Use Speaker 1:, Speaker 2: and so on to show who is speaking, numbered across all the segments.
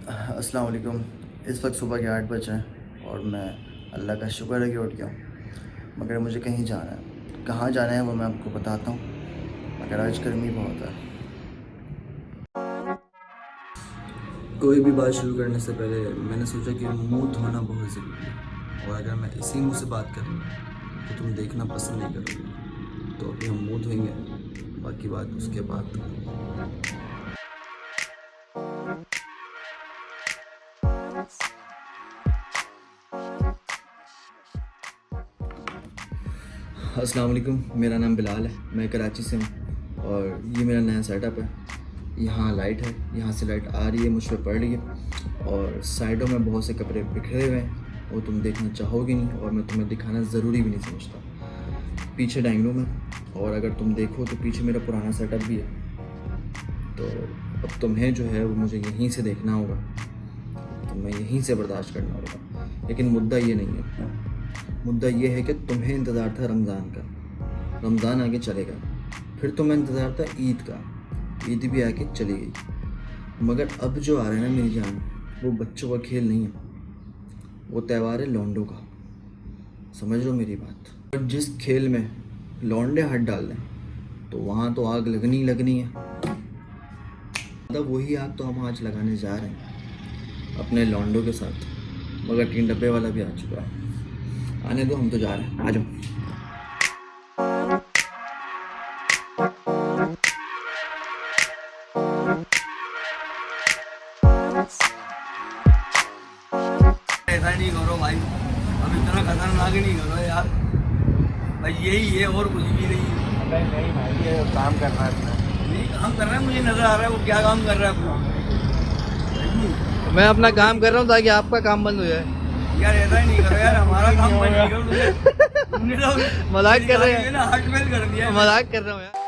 Speaker 1: अस्सलाम वालेकुम। इस वक्त सुबह के 8 बजे हैं और मैं अल्लाह का शुक्र है कि उठ गया हूँ। मगर मुझे कहीं जाना है, कहाँ जाना है वो मैं आपको बताता हूँ। मगर आज गर्मी बहुत है। कोई भी बात शुरू करने से पहले मैंने सोचा कि मुंह धोना बहुत ज़रूरी है, और अगर मैं इसी मुंह से बात करूँगा तो तुम देखना पसंद नहीं करोगे। तो अभी हम मुंह धोएंगे, बाकी बात उसके बाद। अस्सलाम वालेकुम, मेरा नाम बिलाल है, मैं कराची से हूँ और ये मेरा नया सेटअप है। यहाँ लाइट है, यहाँ से लाइट आ रही है, मुझ पर पड़ रही है और साइडों में बहुत से कपड़े बिखरे हुए हैं, वो तुम देखना चाहोगे नहीं और मैं तुम्हें दिखाना ज़रूरी भी नहीं समझता। पीछे डाइनिंग रूम है और अगर तुम देखो तो पीछे मेरा पुराना सेटअप भी है। तो अब तुम्हें जो है वो मुझे यहीं से देखना होगा, तो मैं यहीं से बर्दाश्त करना होगा। लेकिन मुद्दा ये नहीं है, मुद्दा ये है कि तुम्हें इंतज़ार था रमज़ान का, रमज़ान आगे चलेगा, फिर तुम्हें इंतज़ार था ईद का, ईद भी आके चली गई। मगर अब जो आ रहा है ना मेरी जान, वो बच्चों का खेल नहीं है, वो त्यौहार है लौंडों का। समझ लो मेरी बात। और जिस खेल में लौंडे हाथ डाल दें तो वहाँ तो आग लगनी लगनी है। मतलब वही आग तो हम आज लगाने जा रहे हैं अपने लौंडों के साथ। मगर 3 डब्बे वाला भी आ चुका है, आने दो, हम तो जा रहे हैं, आ जाओ।
Speaker 2: ऐसा नहीं करो भाई, अब इतना खतरनाक नहीं करो यार भाई, यही है और कुछ भी नहीं है।
Speaker 3: नहीं भाई, ये काम कर रहा है।
Speaker 2: नहीं काम कर रहा है, मुझे नजर आ रहा है वो क्या काम कर रहा है अपना।
Speaker 3: मैं अपना काम कर रहा हूँ ताकि आपका काम बंद हो जाए।
Speaker 2: यार ऐसा ही नहीं करो यार, हमारा काम बंद नहीं करो तुमने तो
Speaker 3: मजाक कर रहे हैं
Speaker 2: ना, हार्ट फेल कर दिया।
Speaker 3: मजाक कर रहा हूँ यार।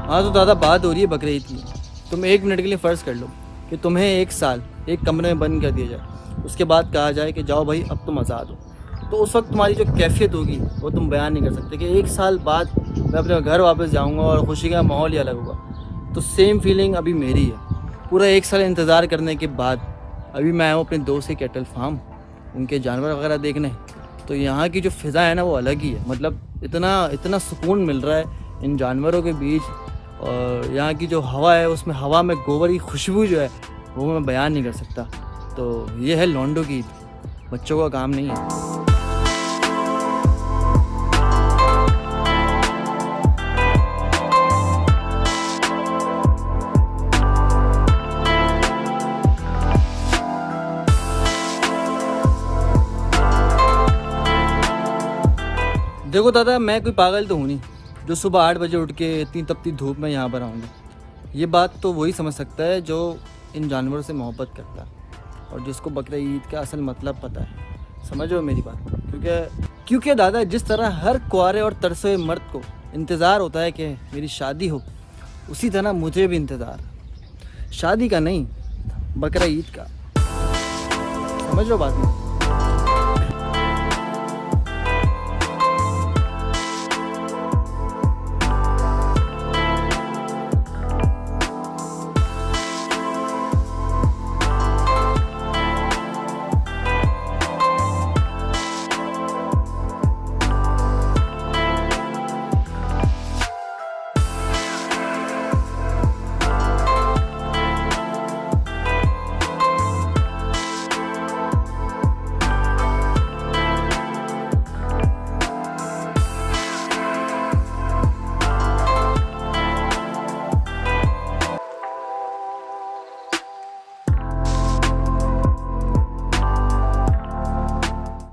Speaker 3: हाँ तो दादा, बात हो रही है बकरीद की। तुम 1 मिनट के लिए फ़र्ज़ कर लो कि तुम्हें 1 साल एक कमरे में बंद कर दिया जाए, उसके बाद कहा जाए कि जाओ भाई अब तुम आज़ाद हो, तो उस वक्त तुम्हारी जो कैफियत होगी वो तुम बयान नहीं कर सकते कि 1 साल बाद मैं अपने घर वापस जाऊंगा और खुशी का माहौल ही अलग होगा। तो सेम फीलिंग अभी मेरी है। पूरा 1 साल इंतज़ार करने के बाद अभी मैं आया हूँ अपने दोस्त के कैटल फार्म, उनके जानवर वगैरह देखने। तो यहाँ की जो फ़िज़ा है ना वो अलग ही है। मतलब इतना सुकून मिल रहा है इन जानवरों के बीच, और यहाँ की जो हवा है उसमें हवा में गोबर की खुशबू जो है वो मैं बयान नहीं कर सकता। तो ये है लौंडों की ईद, बच्चों का काम नहीं है। देखो दादा, मैं कोई पागल तो हूँ नहीं जो सुबह 8 बजे उठ के इतनी तपती धूप में यहाँ पर आऊँगा। ये बात तो वही समझ सकता है जो इन जानवरों से मोहब्बत करता है और जिसको बकरा ईद का असल मतलब पता है। समझो मेरी बात। क्योंकि दादा, जिस तरह हर कुंवारे और तरसे हुए मर्द को इंतज़ार होता है कि मेरी शादी हो, उसी तरह मुझे भी इंतज़ार, शादी का नहीं, बकरा ईद का। समझ लो बात में।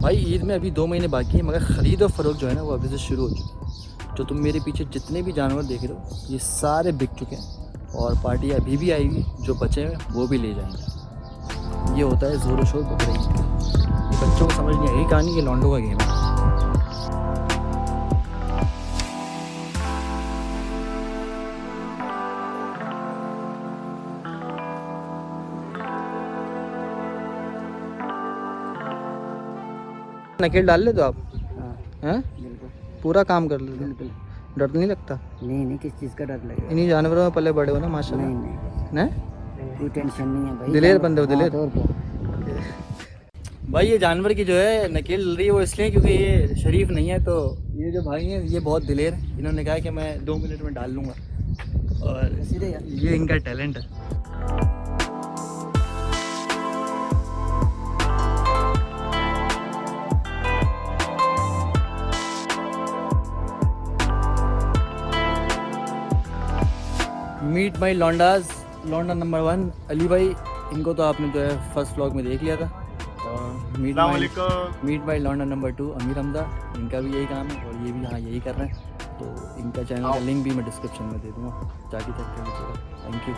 Speaker 3: भाई ईद में अभी 2 महीने बाकी है, मगर ख़रीद और फ़रोख्त जो है ना वो अभी से शुरू हो चुकी है। जो तुम मेरे पीछे जितने भी जानवर देख रहे हो ये सारे बिक चुके हैं और पार्टी अभी भी आएगी, जो बचे हैं वो भी ले जाएंगे। ये होता है ज़ोर शोर बकरा ईद का। ये बच्चों को समझ नहीं आई कहानी, ये लौंडों का गेम है। नकेल डाल लेते हो आप?
Speaker 4: हाँ
Speaker 3: हैं?
Speaker 4: बिल्कुल
Speaker 3: पूरा काम कर लेते हो?
Speaker 4: बिल्कुल।
Speaker 3: डर तो नहीं लगता?
Speaker 4: नहीं किस चीज़ का डर लगेगा?
Speaker 3: इन्हीं जानवरों में पले बड़े हो ना माशाल्लाह।
Speaker 4: नहीं
Speaker 3: नहीं
Speaker 4: कोई टेंशन नहीं है भाई।
Speaker 3: दिलेर बंदे हो,
Speaker 4: हाँ,
Speaker 3: दिलेर।
Speaker 4: तो और क्या।
Speaker 3: भाई ये जानवर की जो है नकेल डल रही है वो इसलिए क्योंकि ये शरीफ नहीं है, तो ये जो भाई हैं ये बहुत दिलेर, इन्होंने कहा कि मैं 2 मिनट में डाल लूँगा, और
Speaker 4: सीधे यार।
Speaker 3: ये इनका टैलेंट है। मीट माई लौंडाज, लौंडा नंबर 1 अली भाई, इनको तो आपने जो है फर्स्ट व्लॉग में देख लिया था। और मीट माई लौंडा नंबर 2 अमीर हमदा, इनका भी यही काम है और ये भी यहाँ यही कर रहे हैं। तो इनका चैनल का लिंक भी मैं डिस्क्रिप्शन में दे दूँगा, जाके चेक कर लीजिएगा। Thank you.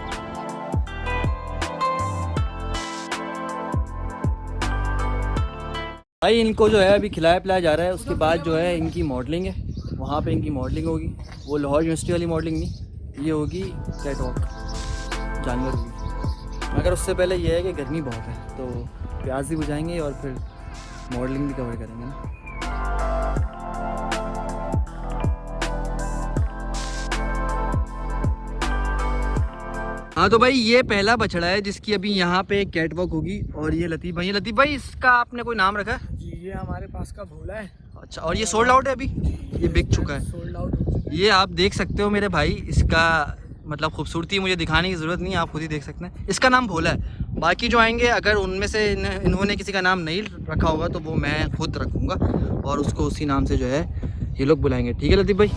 Speaker 3: भाई इनको जो है अभी खिलाया पिलाया जा रहा है, उसके बाद जो है इनकी मॉडलिंग है, वहाँ पे इनकी मॉडलिंग होगी। वो लाहौर यूनिवर्सिटी वाली मॉडलिंग नहीं, ये होगी कैट वॉक, जानवर होगी। मगर उससे पहले ये है कि गर्मी बहुत है, तो प्यास भी बुझाएंगे और फिर मॉडलिंग भी कवर करेंगे ना। हाँ तो भाई ये पहला बछड़ा है जिसकी अभी यहाँ पे कैट वॉक होगी, और ये लतीफ़ भाई। लतीफ़ भाई इसका आपने कोई नाम रखा है?
Speaker 4: जी ये हमारे पास का भोला है।
Speaker 3: अच्छा, और ये सोल्ड आउट है अभी? ये बिक चुका है,
Speaker 4: सोल्ड आउट हो चुका है।
Speaker 3: ये आप देख सकते हो मेरे भाई। इसका मतलब खूबसूरती मुझे दिखाने की ज़रूरत नहीं है, आप खुद ही देख सकते हैं। इसका नाम भोला है। बाकी जो आएंगे अगर उनमें से इन्होंने किसी का नाम नहीं रखा होगा तो वो मैं खुद रखूँगा और उसको उसी नाम से जो है ये लोग बुलाएंगे। ठीक है लतीफ़ भाई?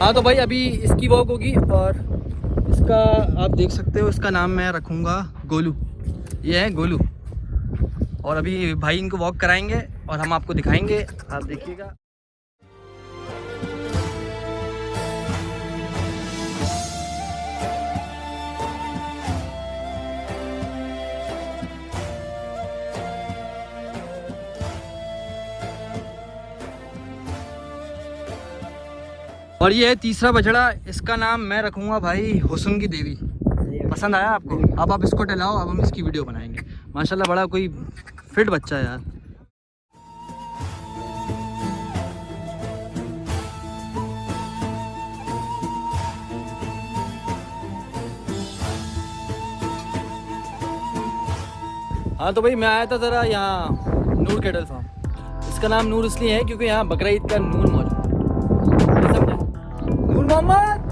Speaker 3: हाँ तो भाई अभी इसकी वॉक होगी और इसका आप देख सकते हो, इसका नाम मैं रखूँगा गोलू। ये है गोलू, और अभी भाई इनको वॉक कराएंगे और हम आपको दिखाएंगे, आप देखिएगा। और ये है तीसरा बछड़ा, इसका नाम मैं रखूँगा भाई हुस्न की देवी। पसंद आया आपको? अब आप इसको टहलाओ, अब हम इसकी वीडियो बनाएंगे। माशाल्लाह बड़ा कोई फिट बच्चा है यार। हाँ तो भाई मैं आया था ज़रा यहाँ नूर कैटल फार्म। इसका नाम नूर इसलिए है क्योंकि यहाँ बकरा ईद का नूर मौजूद है, समझे? नूर मोहम्मद।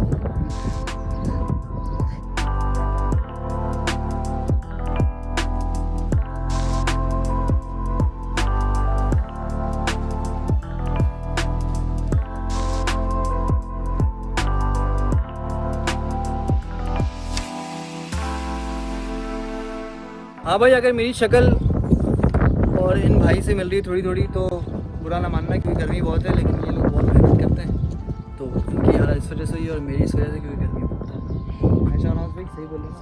Speaker 3: हाँ भाई अगर मेरी शक्ल और इन भाई से मिल रही है थोड़ी थोड़ी तो बुरा ना मानना, क्योंकि गर्मी बहुत है, लेकिन ये लोग बहुत मेहनत करते हैं। तो इनकी हालत इस वजह से हुई और मेरी इस वजह से, क्योंकि गर्मी बहुत है। मैं शाहनवाज भाई सही बोल रहा हूँ?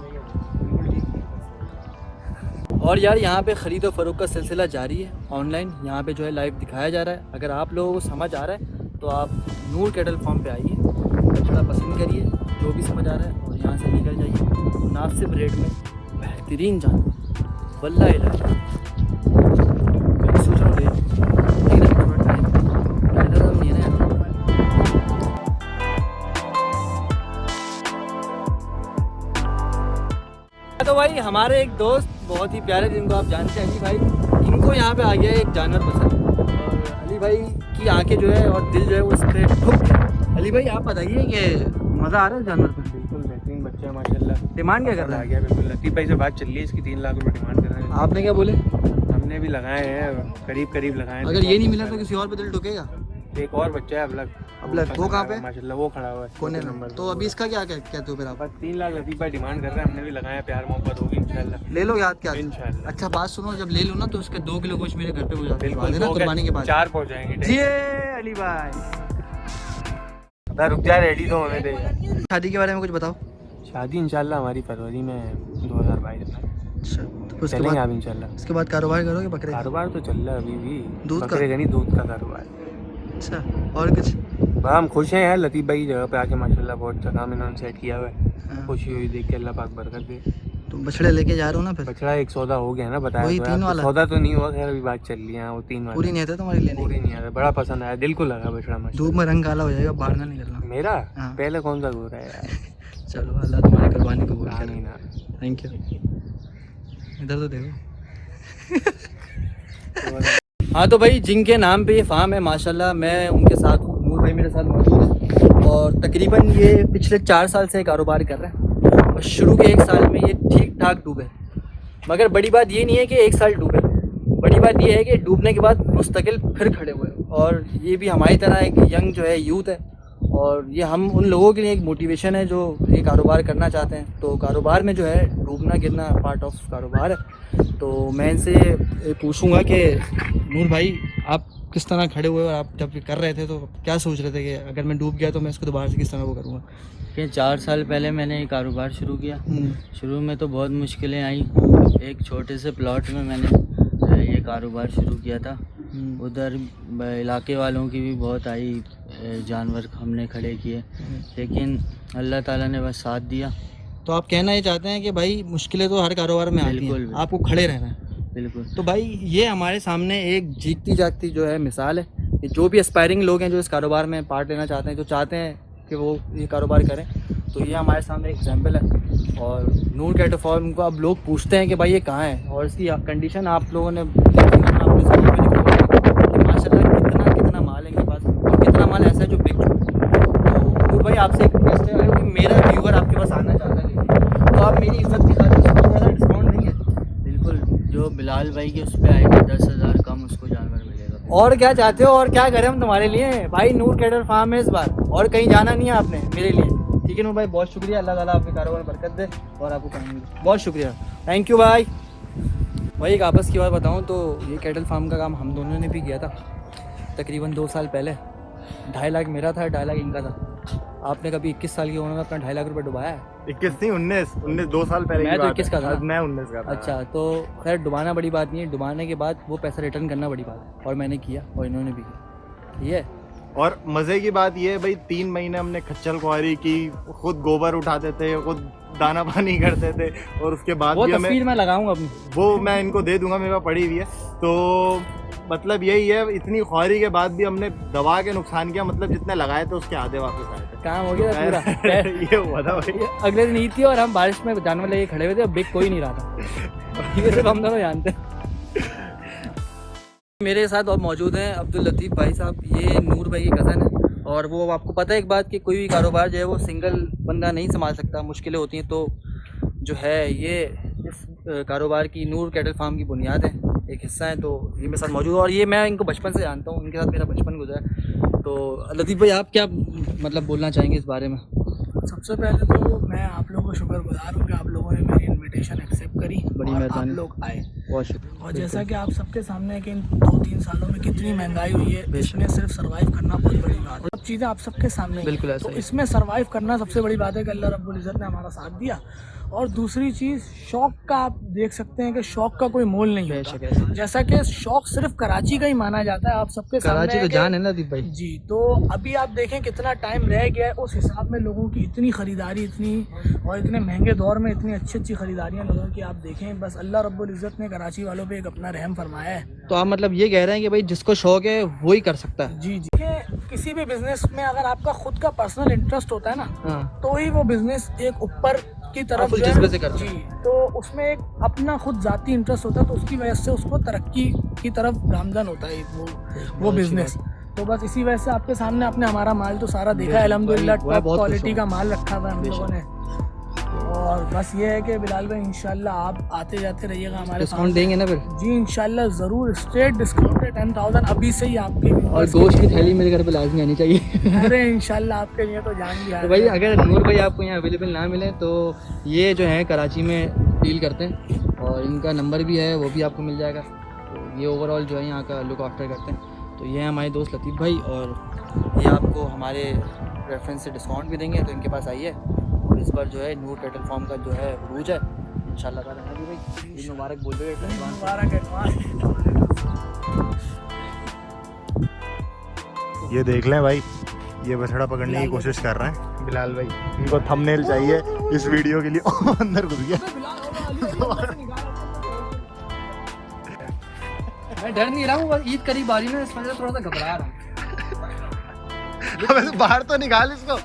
Speaker 3: बिल्कुल ठीक। और यार यहाँ पे ख़रीदो फ़रोख्त का सिलसिला जारी है ऑनलाइन, यहाँ पे जो है लाइव दिखाया जा रहा है। अगर आप लोगों को समझ आ रहा है तो आप नूर कैटल फार्म पे आइए, बछड़ा पसंद करिए जो भी समझ आ रहा है और यहाँ से लेकर जाइए मुनासिब रेट में बेहतरीन जानवर। वल्लाह इलाज मैं सोच रहा हूँ लेकिन अभी थोड़ा टाइम नहीं है ना। तो भाई हमारे एक दोस्त बहुत ही प्यारे जिनको आप जानते हैं जी भाई, इनको यहाँ पे आ गया एक जानवर पसंद, और भाई की आंखें जो है और दिल जो है वो इस पर ठुक गया। अली भाई आप बताइए कि मज़ा आ रहा है जानवर पर?
Speaker 5: बिल्कुल बेहतरीन बच्चा है माशाल्लाह।
Speaker 3: डिमांड क्या कर रहा
Speaker 5: आ
Speaker 3: है?
Speaker 5: गया बिल्कुल। लतीफ़ भाई से बात चल रही है, इसकी 3 लाख रुपए डिमांड कर रहे हैं।
Speaker 3: आपने क्या बोले?
Speaker 5: हमने भी लगाए हैं, करीब लगाए हैं।
Speaker 3: अगर ये नहीं मिला तो किसी और पे दिल ठुकेगा?
Speaker 5: एक और बच्चा है अबलग।
Speaker 3: वो कहाँ पे?
Speaker 5: माशाल्लाह वो खड़ा हुआ है
Speaker 3: कोने
Speaker 5: नंबर
Speaker 3: में। तो अभी इसका क्या कहते हो फिर आप?
Speaker 5: बस 3 लाख लतीफ़ भाई डिमांड कर रहे हैं। हमने भी लगाया, प्यार मोहब्बत होगी इंशाल्लाह।
Speaker 3: ले लो याद क्या?
Speaker 5: इंशाल्लाह।
Speaker 3: अच्छा बात सुनो, जब ले लो ना तो उसके 2 किलो गोश्त मेरे घर पे पहुंचा
Speaker 5: बिल्कुल
Speaker 3: देना कुर्बानी के बाद।
Speaker 5: 4 पहुंचाएंगे।
Speaker 3: जी अली भाई।
Speaker 5: रुक जा, रेडी तो होने दे।
Speaker 3: शादी के बारे में कुछ बताओ।
Speaker 5: शादी इंशाल्लाह हमारी फरवरी में 2022 में।
Speaker 3: अच्छा तो उसके
Speaker 5: चलेंगे
Speaker 3: बाद?
Speaker 5: आप इंशाल्लाह।
Speaker 3: उसके बाद कारोबार करोगे बकरे का?
Speaker 5: कारोबार तो चल रहा है अभी भी।
Speaker 3: दूध का?
Speaker 5: बकरे का नहीं, दूध का कारोबार।
Speaker 3: अच्छा और कुछ?
Speaker 5: हाँ, हम खुश हैं यार। लतीफ़ भाई की जगह पे आके माशाल्लाह बहुत अच्छा काम इन्होंने सेट किया हुआ है।
Speaker 3: हाँ।
Speaker 5: खुशी हुई देख के, अल्लाह पाक बरकत दे।
Speaker 3: तो बछड़े लेके जा रहे हो ना फिर?
Speaker 5: बछड़ा एक सौदा हो गया ना, बताया
Speaker 3: वही
Speaker 5: तो
Speaker 3: 3
Speaker 5: यार।
Speaker 3: वाला?
Speaker 5: सौदा तो नहीं हुआ, खैर अभी बात चल रही है। वो 3 वाला
Speaker 3: पूरी नहीं है तुम्हारी लेने
Speaker 5: पूरी नहीं आ रहा। बड़ा पसंद आया, दिल को लगा बछड़ा माशाल्लाह।
Speaker 3: धूप में रंग काला हो जाएगा, बाहर ना निकलना।
Speaker 5: मेरा
Speaker 3: हाँ।
Speaker 5: पहले कौन सा गोरा है यार।
Speaker 3: चलो अल्लाह तुम्हारी कुर्बानी कबूल करे।
Speaker 5: आमीन।
Speaker 3: Thank you. इधर तो देखो। हाँ तो भाई जिनके नाम पे ये फार्म है माशाल्लाह, मैं उनके साथ हूँ, नूर भाई मेरे साथ मौजूद है और तकरीबन ये पिछले 4 साल से कारोबार कर रहे हैं और शुरू के 1 साल में ये ठीक ठाक डूबे। मगर बड़ी बात ये नहीं है कि 1 साल डूबे, बड़ी बात ये है कि डूबने के बाद मुस्तकिल फिर खड़े हुए। और ये भी हमारी तरह एक यंग जो है यूथ है और ये हम उन लोगों के लिए एक मोटिवेशन है जो ये कारोबार करना चाहते हैं। तो कारोबार में जो है डूबना गिरना पार्ट ऑफ कारोबार है। तो मैं इनसे पूछूंगा कि नूर भाई आप किस तरह खड़े हुए और आप जब कर रहे थे तो क्या सोच रहे थे कि अगर मैं डूब गया तो मैं इसको दोबारा से किस तरह वो करूँगा?
Speaker 6: कि 4 साल पहले मैंने ये कारोबार शुरू किया। शुरू में तो बहुत मुश्किलें आई। एक छोटे से प्लॉट में मैंने ये कारोबार शुरू किया था। उधर इलाके वालों की भी बहुत आई, जानवर हमने खड़े किए, लेकिन अल्लाह ताला ने बस साथ दिया।
Speaker 3: तो आप कहना ये चाहते हैं कि भाई मुश्किलें तो हर कारोबार में आती हैं,
Speaker 6: बिल्कुल।
Speaker 3: आपको खड़े रहना है।
Speaker 6: बिल्कुल।
Speaker 3: तो भाई ये हमारे सामने एक जीतती जागती जो है मिसाल है कि जो भी एस्पायरिंग लोग हैं जो इस कारोबार में पार्ट लेना चाहते हैं, जो चाहते हैं कि वो ये कारोबार करें, तो ये हमारे सामने एक एग्जाम्पल है। और नूर कैटल फार्म को अब लोग पूछते हैं कि भाई ये कहाँ है और इसकी कंडीशन आप लोगों ने माशाल्लाह कितना माल है इनके पास और कितना माल ऐसा है जो बिक चुका। तो नूर भाई आपसे एक रिक्वेस्ट है कि मेरा व्यूअर आपके पास आना चाहता है तो आप मेरी इज्जत की खातिर उसको ज़्यादा डिस्काउंट देंगे?
Speaker 6: बिल्कुल, जो बिलाल भाई के उस पर आएगा 10,000 कम उसको जानवर मिलेगा।
Speaker 3: और क्या चाहते हो और क्या करें हम तुम्हारे लिए? भाई नूर कैटल फार्म है इस बार, और कहीं जाना नहीं है आपने मेरे लिए। ठीक है नूर भाई, बहुत शुक्रिया। अल्लाह ताला आपके कारोबार में बरकत दे और आपको काम मिले। बहुत शुक्रिया, थैंक यू भाई। भाई एक आपस की बात बताऊं तो ये कैटल फार्म का काम हम दोनों ने भी किया था तकरीबन 2 साल पहले। 2.5 लाख मेरा था, 2.5 लाख इनका था। आपने कभी 21 साल की उम्र में अपना 2.5 लाख रुपए डुबाया है?
Speaker 7: 21 नहीं 19 2 साल पहले
Speaker 3: मैं
Speaker 7: की
Speaker 3: तो
Speaker 7: बात
Speaker 3: 21 का
Speaker 7: है।
Speaker 3: था।
Speaker 7: मैं 19 का था।
Speaker 3: अच्छा तो खैर डुबाना बड़ी बात नहीं है, डुबाने के बाद वो पैसा रिटर्न करना बड़ी बात है और मैंने किया और इन्होंने भी किया। ठीक है।
Speaker 7: और मजे की बात ये है भाई 3 महीने हमने खच्चल खुआरी की, खुद गोबर उठाते थे, खुद दाना पानी करते थे और उसके बाद
Speaker 3: वो
Speaker 7: भी हमें
Speaker 3: तस्वीर मैं लगाऊंगा अपनी।
Speaker 7: वो मैं इनको दे दूंगा, मेरे पास पड़ी हुई है। तो मतलब यही है, इतनी ख्वारी के बाद भी हमने दवा के नुकसान किया, मतलब जितने लगाए थे उसके आधे वापस आए थे।
Speaker 3: काम हो गया था पूरा।
Speaker 7: ये हुआ था भाई।
Speaker 3: ये अगले दिन ईद थी और हम बारिश में जानवर लेके खड़े हुए थे, बिग कोई नहीं रहा था। ये सिर्फ हम दोनों जानते हैं। मेरे साथ और मौजूद हैं अब्दुल लतीफ़ भाई साहब, ये नूर भाई की कज़न है। और वो आपको पता है एक बात कि कोई भी कारोबार जो है वो सिंगल बंदा नहीं संभाल सकता, मुश्किलें होती हैं। तो जो है ये इस कारोबार की नूर कैटल फार्म की बुनियाद है, एक हिस्सा है। तो ये मेरे साथ मौजूद है और ये मैं इनको बचपन से जानता हूँ, इनके साथ मेरा बचपन गुजरा है। तो लतीफ़ भाई आप क्या मतलब बोलना चाहेंगे इस बारे में?
Speaker 4: सबसे पहले तो मैं आप लोगों का शुक्रगुजार हूँ कि आप लोगों ने मेरी इनविटेशन एक्सेप्ट करी
Speaker 3: बड़ी
Speaker 4: और आप
Speaker 3: मेहरबानी।
Speaker 4: लोग आए।
Speaker 3: बहुत शुक्रिया।
Speaker 4: और जैसा कि आप सबके सामने है कि इन 2-3 सालों में कितनी महंगाई हुई है, इसमें सिर्फ सर्वाइव करना बहुत बड़ी बात है। सब चीज़ें आप सबके सामने हैं।
Speaker 3: बिल्कुल ऐसा
Speaker 4: तो
Speaker 3: ही।
Speaker 4: इसमें सर्वाइव करना सबसे बड़ी बात है कि अल्लाह रब्बुल इज़्ज़त ने हमारा साथ दिया। और दूसरी चीज़ शौक़ का, आप देख सकते हैं कि शौक़ का कोई मोल नहीं होता। जैसा कि शौक़ सिर्फ कराची का ही माना जाता है, आप सबके सामने
Speaker 3: कराची तो जान है ना लतीफ़ भाई
Speaker 4: जी। तो अभी आप देखें कितना टाइम रह गया है, उस हिसाब में लोगों की इतनी ख़रीदारी, इतनी और इतने महंगे दौर में इतनी अच्छी अच्छी ख़रीदारियाँ लोगों की आप देखें। बस अल्लाह रब्बुल इज़्ज़त ने कराची वालों पे एक अपना रहम फरमाया है।
Speaker 3: तो आप मतलब ये कह रहे हैं कि भाई जिसको शौक है वो ही कर सकता है?
Speaker 4: जी जी। किसी भी बिजनेस में अगर आपका खुद का पर्सनल इंटरेस्ट होता है ना,
Speaker 3: हाँ।
Speaker 4: तो ही वो बिजनेस एक ऊपर की तरफ
Speaker 3: फुल
Speaker 4: जो है-
Speaker 3: जज्बे से करते
Speaker 4: जी, तो उसमें एक अपना खुद जाती इंटरेस्ट होता है, तो उसकी वजह से उसको तरक्की की तरफ गामजन होता है वो बिजनेस। तो बस इसी वजह से आपके सामने आपने हमारा माल तो सारा देखा है, अल्हम्दुलिल्लाह
Speaker 3: भाई,
Speaker 4: टॉप
Speaker 3: बहुत खुश
Speaker 4: क्वालिटी
Speaker 3: हूँ।
Speaker 4: का माल रखा हुआ है हम लोगों ने। और बस ये है कि बिलाल भाई इंशाल्लाह आप आते जाते रहिएगा हमारे
Speaker 3: डिस्काउंट देंगे ना फिर?
Speaker 4: जी इंशाल्लाह ज़रूर, स्ट्रेट डिस्काउंट है 10,000 अभी से ही आपके
Speaker 3: और गोश्त की थैली मेरे घर पे लाजमी आनी चाहिए।
Speaker 4: अरे इंशाल्लाह आपके लिए तो जान भी
Speaker 3: तो भाई अगर नूर भाई आपको यहाँ अवेलेबल ना मिले तो ये जो है कराची में डील करते हैं और इनका नंबर भी है, वो भी आपको मिल जाएगा। तो ये ओवरऑल जो है यहाँ का लुक आफ्टर करते हैं। तो ये है हमारे दोस्त लतीफ़ भाई और ये आपको हमारे रेफरेंस से डिस्काउंट भी देंगे, तो इनके पास आइए। और इस बार जो है नूर कैटल फार्म का जो है रूज है इंशाल्लाह ताला। नबी भाई ईद मुबारक बोल रहे हैं।
Speaker 4: मुबारक एडवांस।
Speaker 7: ये देख लें भाई, ये बछड़ा पकड़ने की कोशिश कर रहे हैं बिलाल भाई। इनको थंबनेल चाहिए इस वीडियो के लिए। अंदर घुस गया।
Speaker 3: मैं डर नहीं रहा हूँ, बस ईद करीब आ रही है ना, इस वजह से थोड़ा सा घबरा रहा हूँ।
Speaker 7: अब बाहर तो निकाल इसको।